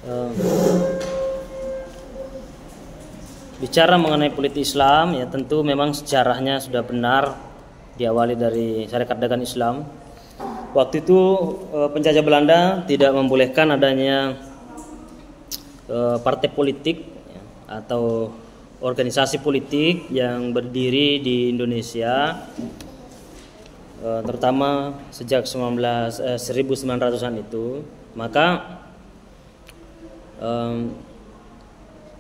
Eh, Bicara mengenai politik Islam, ya tentu memang sejarahnya sudah benar, diawali dari Syarikat Dagang Islam. Waktu itu penjajah Belanda tidak membolehkan adanya partai politik ya, atau organisasi politik yang berdiri di Indonesia, terutama sejak 1900-an itu. Maka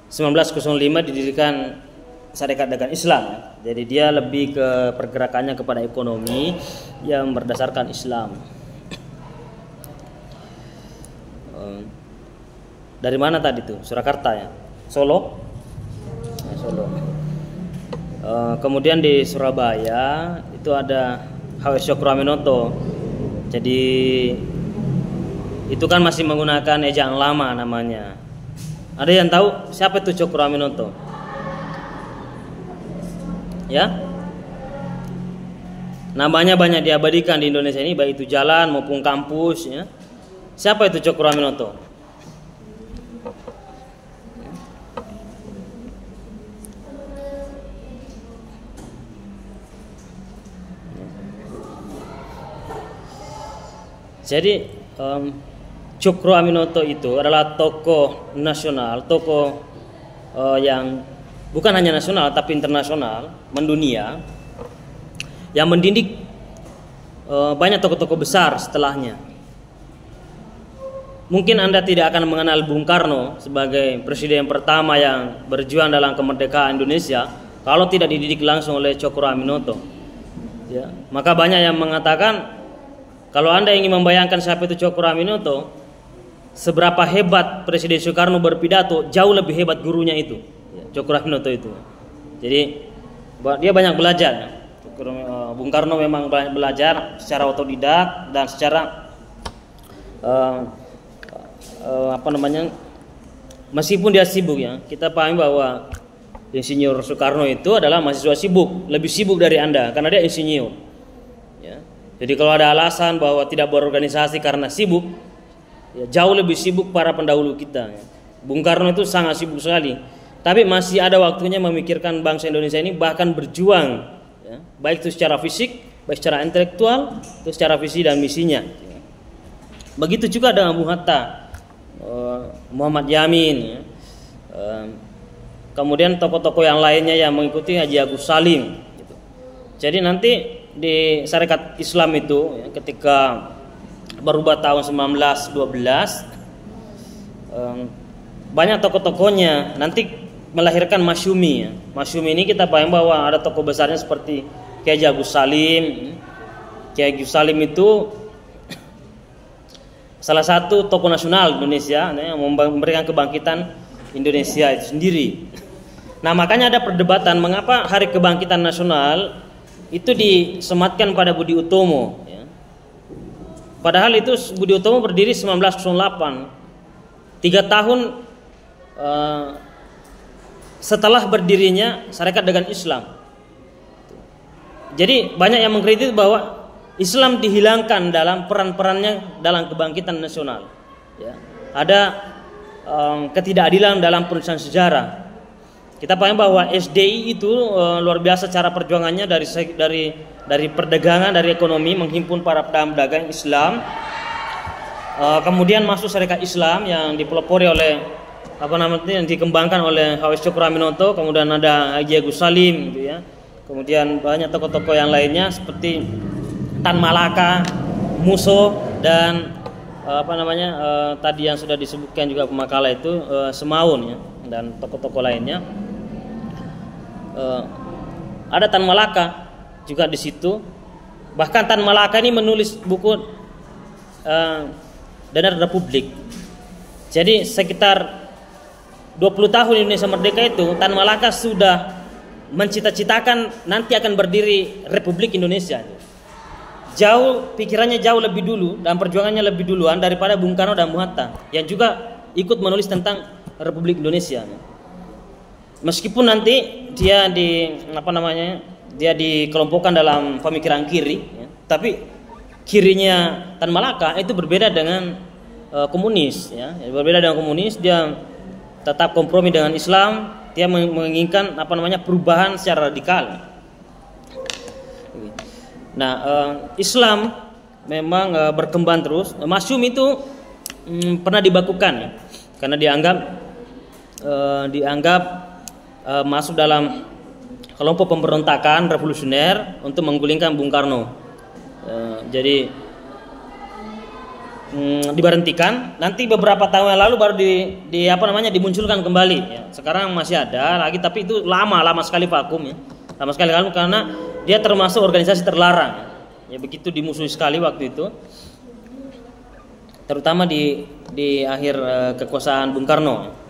1905 didirikan Syarikat Dagang Islam. Jadi dia lebih ke pergerakannya kepada ekonomi yang berdasarkan Islam. Dari mana tadi tuh? Surakarta ya? Solo? Ya, Solo. Kemudian di Surabaya itu ada H.W. Cokroaminoto. Jadi itu kan masih menggunakan ejaan lama namanya. Ada yang tahu siapa itu Cokroaminoto? Ya? Namanya banyak diabadikan di Indonesia ini, baik itu jalan maupun kampus ya. Siapa itu Cokroaminoto? Jadi Cokroaminoto itu adalah tokoh nasional, tokoh yang bukan hanya nasional tapi internasional, mendunia, yang mendidik banyak tokoh-tokoh besar setelahnya. Mungkin Anda tidak akan mengenal Bung Karno sebagai presiden pertama yang berjuang dalam kemerdekaan Indonesia kalau tidak dididik langsung oleh Cokroaminoto. Ya, maka banyak yang mengatakan kalau Anda ingin membayangkan siapa itu Cokroaminoto, seberapa hebat Presiden Soekarno berpidato, jauh lebih hebat gurunya itu, Cokroaminoto itu. Jadi dia banyak belajar. Bung Karno memang banyak belajar secara otodidak dan secara meskipun dia sibuk ya. Kita pahami bahwa Insinyur Soekarno itu adalah mahasiswa sibuk, lebih sibuk dari Anda karena dia insinyur. Ya. Jadi kalau ada alasan bahwa tidak berorganisasi karena sibuk, ya, jauh lebih sibuk para pendahulu kita. Ya. Bung Karno itu sangat sibuk sekali, tapi masih ada waktunya memikirkan bangsa Indonesia ini, bahkan berjuang, ya, baik itu secara fisik, baik secara intelektual, itu secara visi dan misinya. Ya. Begitu juga dengan Bung Hatta, Muhammad Yamin, ya. Kemudian tokoh-tokoh yang lainnya yang mengikuti Haji Agus Salim. Gitu. Jadi nanti di Syarikat Islam itu ya, ketika berubah tahun 1912 banyak tokoh-tokohnya nanti melahirkan Masyumi ya. Masyumi ini kita paham bahwa ada tokoh besarnya seperti Kiai Agus Salim. Kiai Agus Salim itu salah satu tokoh nasional Indonesia ya, yang memberikan kebangkitan Indonesia itu sendiri. Nah makanya ada perdebatan mengapa Hari Kebangkitan Nasional itu disematkan pada Budi Utomo ya. Padahal itu Budi Utomo berdiri 1908, 3 tahun setelah berdirinya Syarikat Dagang Islam. Jadi banyak yang mengkritik bahwa Islam dihilangkan dalam peran-perannya dalam kebangkitan nasional ya. Ada ketidakadilan dalam penulisan sejarah. Kita paham bahwa SDI itu luar biasa cara perjuangannya dari perdagangan, dari ekonomi, menghimpun para pedagang Islam. Kemudian masuk Syarikat Islam yang dipelopori oleh yang dikembangkan oleh H.W. Cokroaminoto, kemudian ada Haji Agus Salim gitu ya. Kemudian banyak tokoh-tokoh yang lainnya seperti Tan Malaka, Musso dan tadi yang sudah disebutkan juga pemakalah itu Semaun ya, dan tokoh-tokoh lainnya. Ada Tan Malaka juga di situ. Bahkan Tan Malaka ini menulis buku Dana Republik. Jadi sekitar 20 tahun Indonesia merdeka itu Tan Malaka sudah mencita-citakan nanti akan berdiri Republik Indonesia. Pikirannya jauh lebih dulu dan perjuangannya lebih duluan daripada Bung Karno dan Bung Hatta yang juga ikut menulis tentang Republik Indonesia. Meskipun nanti dia dikelompokkan dalam pemikiran kiri ya, tapi kirinya Tan Malaka itu berbeda dengan komunis, ya. Berbeda dengan komunis, dia tetap kompromi dengan Islam, dia menginginkan perubahan secara radikal. Nah, Islam memang berkembang terus. Masyum itu pernah dibakukan, ya, karena dianggap masuk dalam kelompok pemberontakan revolusioner untuk menggulingkan Bung Karno. Jadi diberhentikan. Nanti beberapa tahun yang lalu baru dimunculkan kembali. Ya. Sekarang masih ada lagi, tapi itu lama sekali vakum, ya. Lama sekali karena dia termasuk organisasi terlarang. Ya begitu dimusuhi sekali waktu itu. Terutama di akhir kekuasaan Bung Karno.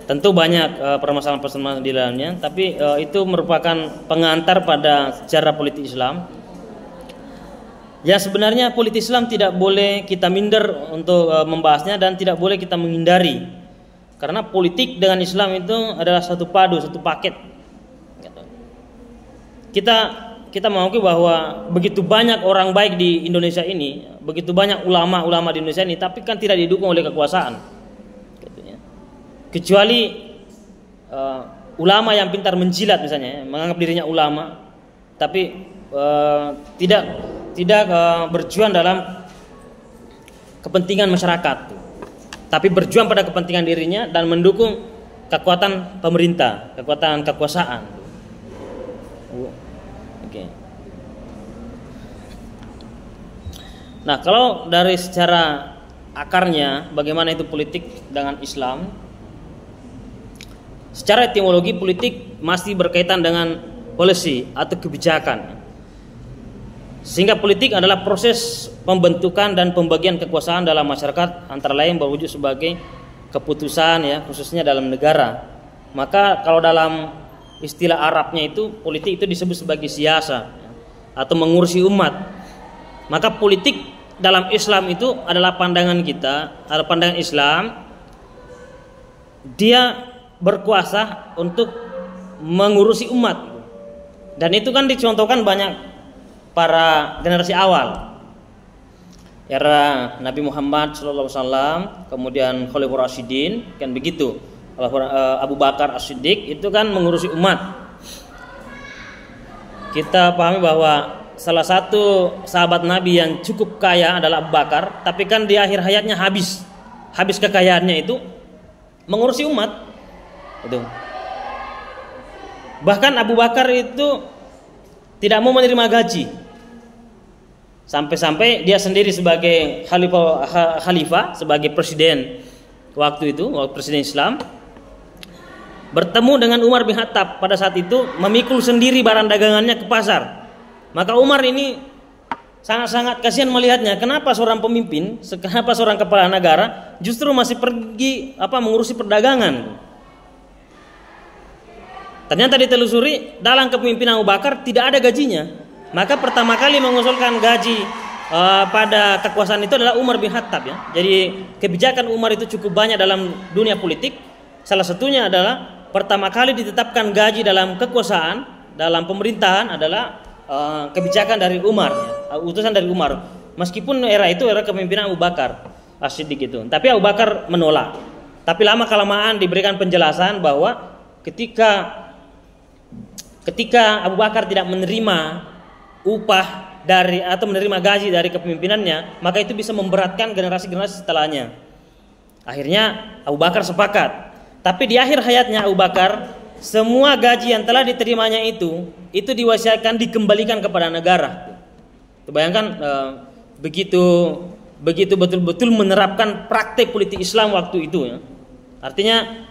Tentu banyak permasalahan-permasalahan di dalamnya, tapi itu merupakan pengantar pada sejarah politik Islam. Ya, sebenarnya politik Islam tidak boleh kita minder untuk membahasnya dan tidak boleh kita menghindari. Karena politik dengan Islam itu adalah satu paket. Kita mengakui bahwa begitu banyak orang baik di Indonesia ini, begitu banyak ulama-ulama di Indonesia ini, tapi kan tidak didukung oleh kekuasaan. Kecuali ulama yang pintar menjilat misalnya, menganggap dirinya ulama, tapi tidak berjuang dalam kepentingan masyarakat, tapi berjuang pada kepentingan dirinya dan mendukung kekuatan pemerintah, kekuatan kekuasaan. Oke. Nah, kalau dari secara akarnya bagaimana itu politik dengan Islam? Secara etimologi politik masih berkaitan dengan policy atau kebijakan. Sehingga politik adalah proses pembentukan dan pembagian kekuasaan dalam masyarakat, antara lain berwujud sebagai keputusan, ya, khususnya dalam negara. Maka kalau dalam istilah Arabnya itu politik itu disebut sebagai siasa, ya, atau mengurusi umat. Maka politik dalam Islam itu adalah pandangan kita, adalah pandangan Islam. Dia berkuasa untuk mengurusi umat. Dan itu kan dicontohkan banyak para generasi awal, era Nabi Muhammad SAW, kemudian Khalifah Rasyidin, kan begitu. Abu Bakar As-Siddiq itu kan mengurusi umat. Kita pahami bahwa salah satu sahabat Nabi yang cukup kaya adalah Abu Bakar, tapi kan di akhir hayatnya habis kekayaannya itu mengurusi umat. Itu. Bahkan Abu Bakar itu tidak mau menerima gaji. Sampai-sampai dia sendiri sebagai khalifah, sebagai presiden waktu presiden Islam, bertemu dengan Umar bin Khattab pada saat itu, memikul sendiri barang dagangannya ke pasar. Maka Umar ini sangat-sangat kasihan melihatnya. Kenapa seorang pemimpin, kenapa seorang kepala negara justru masih pergi mengurusi perdagangan? Ternyata ditelusuri dalam kepemimpinan Abu Bakar tidak ada gajinya. Maka pertama kali mengusulkan gaji pada kekuasaan itu adalah Umar bin Khattab, ya. Jadi kebijakan Umar itu cukup banyak dalam dunia politik. Salah satunya adalah pertama kali ditetapkan gaji dalam kekuasaan, dalam pemerintahan adalah kebijakan dari Umar, ya. Utusan dari Umar. Meskipun era itu era kepemimpinan Abu Bakar As-Siddiq itu. Tapi Abu Bakar menolak. Tapi lama kelamaan diberikan penjelasan bahwa ketika Abu Bakar tidak menerima upah dari atau menerima gaji dari kepemimpinannya, maka itu bisa memberatkan generasi-generasi setelahnya. Akhirnya Abu Bakar sepakat. Tapi di akhir hayatnya Abu Bakar, semua gaji yang telah diterimanya itu diwasiatkan dikembalikan kepada negara. Bayangkan begitu betul-betul menerapkan praktek politik Islam waktu itu, ya. Artinya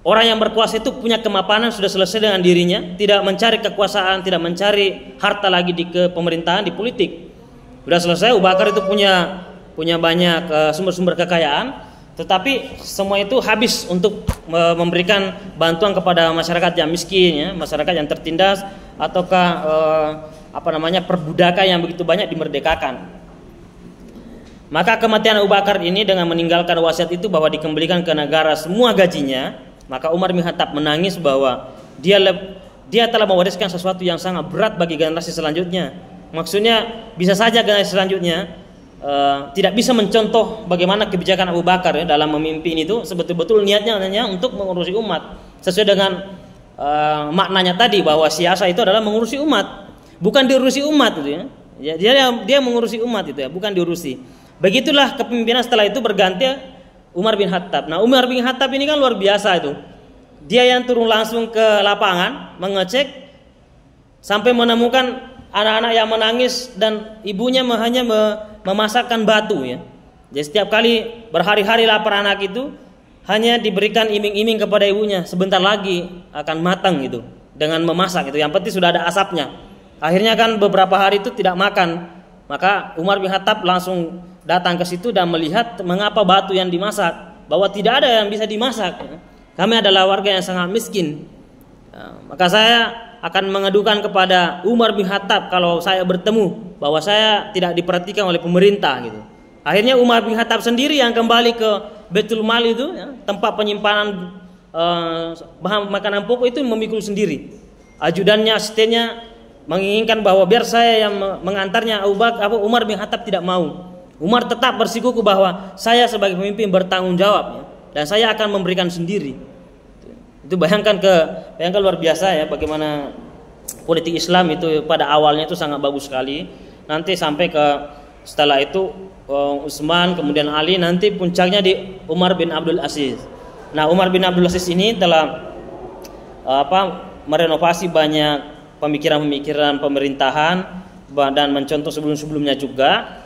orang yang berkuasa itu punya kemapanan, sudah selesai dengan dirinya, tidak mencari kekuasaan, tidak mencari harta lagi di pemerintahan, di politik. Sudah selesai. Abu Bakar itu punya banyak sumber-sumber kekayaan, tetapi semua itu habis untuk memberikan bantuan kepada masyarakat yang miskin, ya, masyarakat yang tertindas, ataukah perbudakan yang begitu banyak dimerdekakan. Maka kematian Abu Bakar ini dengan meninggalkan wasiat itu bahwa dikembalikan ke negara semua gajinya. Maka Umar bin Khattab menangis bahwa dia telah mewariskan sesuatu yang sangat berat bagi generasi selanjutnya. Maksudnya bisa saja generasi selanjutnya tidak bisa mencontoh bagaimana kebijakan Abu Bakar ya, dalam memimpin itu sebetul-betul niatnya hanya untuk mengurusi umat sesuai dengan maknanya tadi, bahwa siasa itu adalah mengurusi umat, bukan diurusi umat gitu ya. Dia mengurusi umat itu ya, bukan diurusi. Begitulah kepemimpinan setelah itu berganti Umar bin Khattab. Nah, Umar bin Khattab ini kan luar biasa itu. Dia yang turun langsung ke lapangan mengecek sampai menemukan anak-anak yang menangis dan ibunya hanya memasakkan batu ya. Jadi setiap kali berhari-hari lapar anak itu hanya diberikan iming-iming kepada ibunya, sebentar lagi akan matang gitu dengan memasak itu. Yang penting sudah ada asapnya. Akhirnya kan beberapa hari itu tidak makan. Maka Umar bin Khattab langsung datang ke situ dan melihat mengapa batu yang dimasak, bahwa tidak ada yang bisa dimasak. Kami adalah warga yang sangat miskin. Maka saya akan mengadukan kepada Umar bin Khattab kalau saya bertemu bahwa saya tidak diperhatikan oleh pemerintah gitu. Akhirnya Umar bin Khattab sendiri yang kembali ke Baitul Mal itu ya, tempat penyimpanan bahan makanan pokok itu, memikul sendiri. Ajudannya, asistennya menginginkan bahwa biar saya yang mengantarnya. Umar bin Khattab tidak mau. Umar tetap bersikukuh bahwa saya sebagai pemimpin bertanggung jawab ya, dan saya akan memberikan sendiri. Itu bayangkan luar biasa ya bagaimana politik Islam itu pada awalnya itu sangat bagus sekali. Nanti sampai ke setelah itu Utsman, kemudian Ali, nanti puncaknya di Umar bin Abdul Aziz. Nah, Umar bin Abdul Aziz ini telah merenovasi banyak pemikiran-pemikiran pemerintahan dan mencontoh sebelum-sebelumnya juga.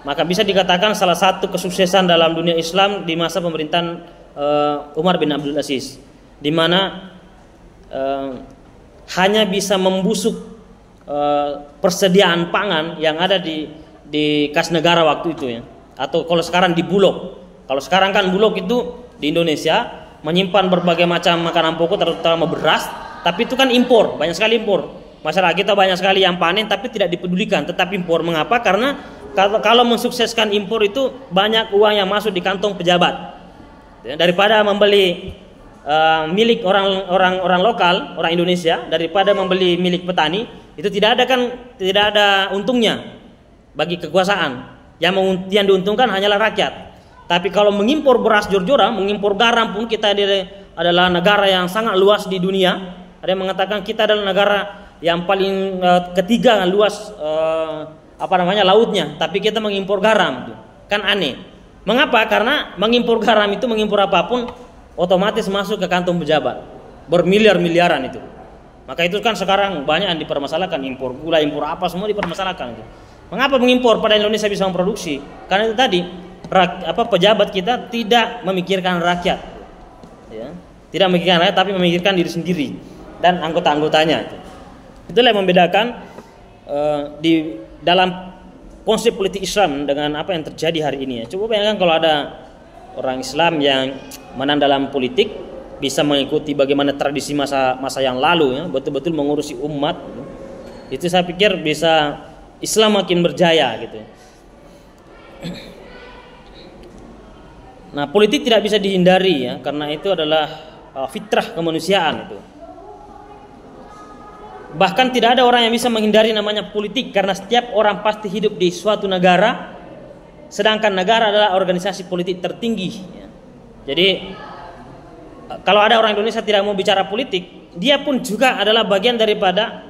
Maka bisa dikatakan salah satu kesuksesan dalam dunia Islam di masa pemerintahan Umar bin Abdul Aziz, di mana hanya bisa membusuk persediaan pangan yang ada di kas negara waktu itu ya, atau kalau sekarang di Bulog. Kalau sekarang kan Bulog itu di Indonesia menyimpan berbagai macam makanan pokok, terutama beras, tapi itu kan impor, banyak sekali impor. Masyarakat kita banyak sekali yang panen tapi tidak dipedulikan, tetap impor. Mengapa? Karena kalau mensukseskan impor itu banyak uang yang masuk di kantong pejabat ya, daripada membeli milik orang lokal, orang Indonesia, daripada membeli milik petani. Itu tidak ada untungnya bagi kekuasaan. Yang diuntungkan hanyalah rakyat. Tapi kalau mengimpor beras jor-joran, mengimpor garam pun, kita adalah negara yang sangat luas di dunia. Ada yang mengatakan kita adalah negara yang paling ketiga luas lautnya, tapi kita mengimpor garam, kan aneh. Mengapa? Karena mengimpor garam itu, mengimpor apapun otomatis masuk ke kantong pejabat, bermiliar-miliaran itu. Maka itu kan sekarang banyak yang dipermasalahkan, impor gula, impor apa, semua dipermasalahkan itu. Mengapa mengimpor pada Indonesia bisa memproduksi? Karena itu tadi pejabat kita tidak memikirkan rakyat, ya. Tidak memikirkan rakyat, tapi memikirkan diri sendiri dan anggota-anggotanya. Itulah yang membedakan di dalam konsep politik Islam dengan apa yang terjadi hari ini ya. Coba bayangkan kalau ada orang Islam yang menang dalam politik, bisa mengikuti bagaimana tradisi masa yang lalu ya, betul-betul mengurusi umat gitu. Itu saya pikir bisa Islam makin berjaya gitu. Nah, politik tidak bisa dihindari ya, karena itu adalah fitrah kemanusiaan itu. Bahkan tidak ada orang yang bisa menghindari namanya politik, karena setiap orang pasti hidup di suatu negara, sedangkan negara adalah organisasi politik tertinggi ya. Jadi kalau ada orang Indonesia tidak mau bicara politik, dia pun juga adalah bagian daripada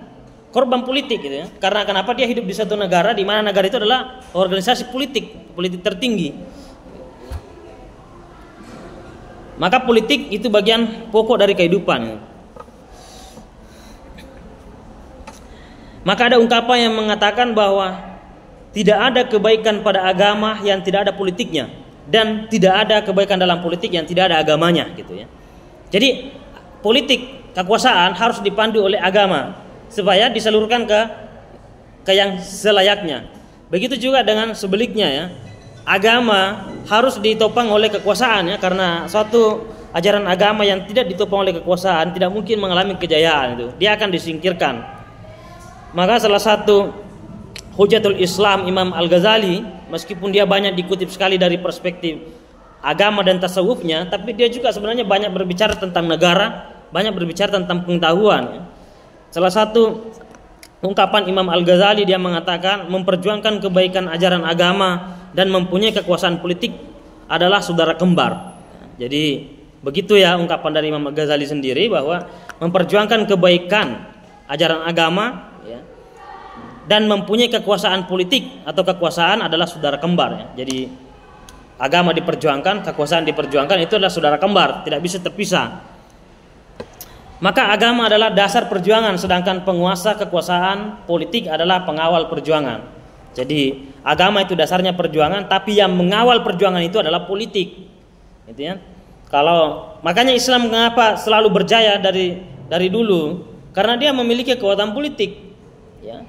korban politik gitu ya. Karena kenapa? Dia hidup di suatu negara di mana negara itu adalah organisasi politik tertinggi. Maka politik itu bagian pokok dari kehidupan ya. Maka ada ungkapan yang mengatakan bahwa tidak ada kebaikan pada agama yang tidak ada politiknya, dan tidak ada kebaikan dalam politik yang tidak ada agamanya gitu ya. Jadi politik kekuasaan harus dipandu oleh agama supaya disalurkan ke yang selayaknya. Begitu juga dengan sebaliknya ya. Agama harus ditopang oleh kekuasaan ya, karena suatu ajaran agama yang tidak ditopang oleh kekuasaan tidak mungkin mengalami kejayaan itu. Dia akan disingkirkan. Maka salah satu Hujatul Islam Imam Al-Ghazali, meskipun dia banyak dikutip sekali dari perspektif agama dan tasawufnya, tapi dia juga sebenarnya banyak berbicara tentang negara, banyak berbicara tentang pengetahuan. Salah satu ungkapan Imam Al-Ghazali, dia mengatakan memperjuangkan kebaikan ajaran agama dan mempunyai kekuasaan politik adalah saudara kembar. Jadi begitu ya ungkapan dari Imam Ghazali sendiri, bahwa memperjuangkan kebaikan ajaran agama ya, dan mempunyai kekuasaan politik atau kekuasaan adalah saudara kembar ya. Jadi agama diperjuangkan, kekuasaan diperjuangkan, itu adalah saudara kembar, tidak bisa terpisah. Maka agama adalah dasar perjuangan, sedangkan penguasa kekuasaan politik adalah pengawal perjuangan. Jadi agama itu dasarnya perjuangan, tapi yang mengawal perjuangan itu adalah politik. Gitu ya. Kalau makanya Islam mengapa selalu berjaya dari dulu? Karena dia memiliki kekuatan politik. Ya.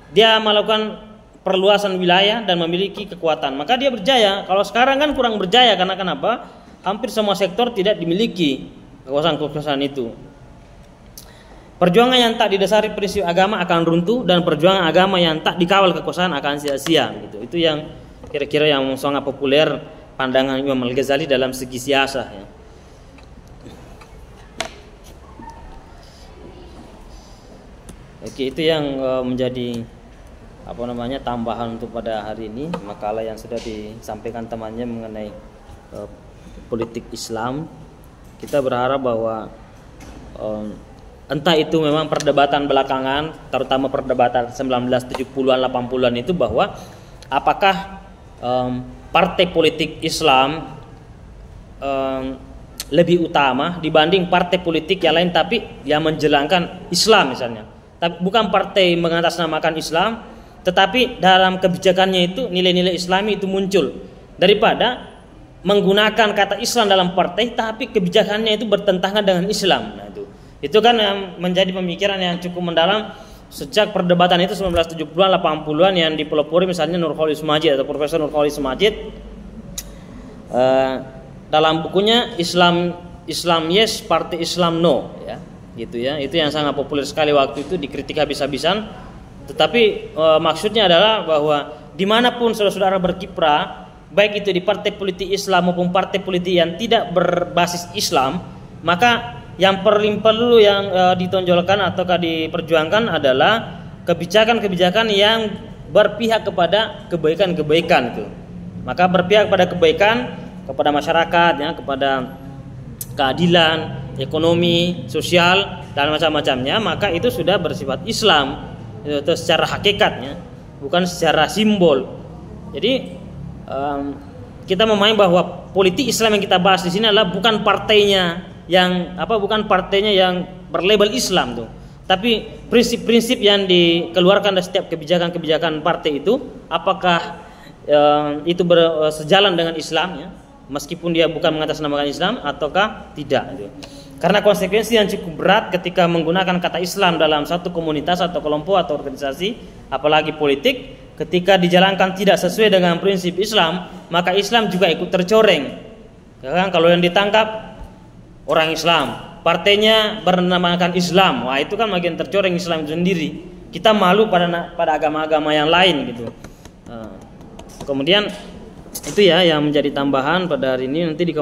Dia melakukan perluasan wilayah dan memiliki kekuatan, maka dia berjaya. Kalau sekarang kan kurang berjaya, karena kenapa? Hampir semua sektor tidak dimiliki kekuasaan itu. Perjuangan yang tak didasari prinsip agama akan runtuh, dan perjuangan agama yang tak dikawal kekuasaan akan sia-sia. Gitu. Itu yang kira-kira yang sangat populer pandangan Imam Al-Ghazali dalam segi siasah. Ya. Oke, itu yang menjadi tambahan untuk pada hari ini, makalah yang sudah disampaikan temannya mengenai politik Islam. Kita berharap bahwa entah itu memang perdebatan belakangan, terutama perdebatan 1970-an 80-an itu, bahwa apakah partai politik Islam lebih utama dibanding partai politik yang lain tapi yang menjelangkan Islam misalnya. Tapi bukan partai mengatasnamakan Islam, tetapi dalam kebijakannya itu nilai-nilai Islami itu muncul, daripada menggunakan kata Islam dalam partai tapi kebijakannya itu bertentangan dengan Islam. Nah, itu kan yang menjadi pemikiran yang cukup mendalam sejak perdebatan itu 1970-an 80-an yang dipelopori misalnya Nurcholish Majid atau Profesor Nurcholish Majid dalam bukunya Islam Yes, Partai Islam No, ya. Gitu ya. Itu yang sangat populer sekali waktu itu, dikritik habis-habisan. Tetapi maksudnya adalah bahwa dimanapun saudara-saudara berkiprah, baik itu di partai politik Islam maupun partai politik yang tidak berbasis Islam, maka yang perlu yang ditonjolkan ataukah diperjuangkan adalah kebijakan-kebijakan yang berpihak kepada kebaikan-kebaikan itu. Maka berpihak pada kebaikan, kepada masyarakat, ya, kepada keadilan, ekonomi, sosial dan macam-macamnya, maka itu sudah bersifat Islam itu secara hakikatnya, bukan secara simbol. Jadi kita memahami bahwa politik Islam yang kita bahas di sini adalah bukan partainya yang berlabel Islam tuh, tapi prinsip-prinsip yang dikeluarkan dari setiap kebijakan-kebijakan partai itu, apakah itu sejalan dengan Islam, ya, meskipun dia bukan mengatasnamakan Islam ataukah tidak gitu. Karena konsekuensi yang cukup berat ketika menggunakan kata Islam dalam satu komunitas atau kelompok atau organisasi, apalagi politik, ketika dijalankan tidak sesuai dengan prinsip Islam, maka Islam juga ikut tercoreng. Ya kan? Kalau yang ditangkap orang Islam, partainya bernamakan Islam, wah itu kan makin tercoreng Islam itu sendiri. Kita malu pada agama-agama yang lain gitu. Kemudian itu ya yang menjadi tambahan pada hari ini. Nanti di